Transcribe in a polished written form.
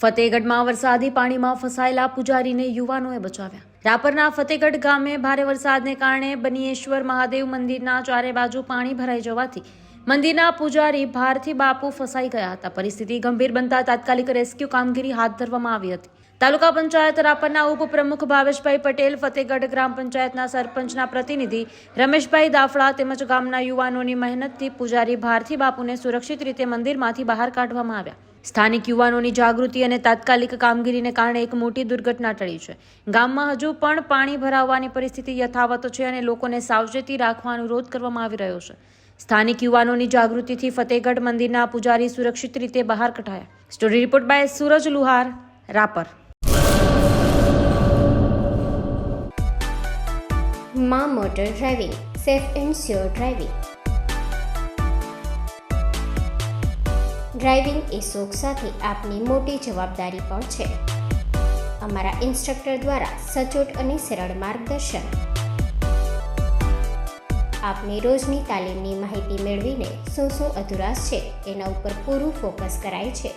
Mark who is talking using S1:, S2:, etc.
S1: ફતેહગઢમાં વરસાદી પાણીમાં ફસાયેલા પૂજારીને યુવાનોએ બચાવ્યા. રાપરના ફતેહગઢ ગામે ભારે વરસાદને કારણે બનિયેશ્વર મહાદેવ મંદિરના ચારે બાજુ પાણી ભરાઈ જવાથી મંદિરના પૂજારી ભારથી બાપુ ફસાઈ ગયા હતા. પરિસ્થિતિ ગંભીર બનતા તાત્કાલિક રેસ્ક્યુ કામગીરી હાથ ધરવામાં આવી હતી. તાલુકા પંચાયત રાપરના ઉપપ્રમુખ ભાવેશભાઈ પટેલ, ફતેહગઢ ગ્રામ પંચાયતના સરપંચના પ્રતિનિધિ રમેશભાઈ દાફડા તેમજ ગામના યુવાનોની મહેનતથી પૂજારી ભારથી બાપુને સુરક્ષિત રીતે મંદિરમાંથી બહાર કાઢવામાં આવ્યા. સ્થાનિક યુવાનોની જાગૃતિ અને તાત્કાલિક કામગીરીને કારણે એક મોટી દુર્ઘટના ટળી છે. ગામમાં હજુ પણ પાણી ભરાવવાની પરિસ્થિતિ યથાવત છે અને લોકોને સાવચેતી રાખવા અનુરોધ કરવામાં આવી રહ્યો છે. સ્થાનિક યુવાનોની જાગૃતિથી ફતેહગઢ મંદિરના પૂજારી સુરક્ષિત રીતે બહાર કઢાયા. Story report by Suraj Luhar, Rapar.
S2: માં motor driving, safe and sure driving. Driving એ શોખ સાથે આપની મોટી જવાબદારી પણ છે. અમારા ઇન્સ્ટ્રક્ટર દ્વારા સચોટ અને સરળ માર્ગદર્શન. આપની રોજની તાલીમની માહિતી મેળવીને શું અધુરાશ છે એના ઉપર પૂરું ફોકસ કરાય છે.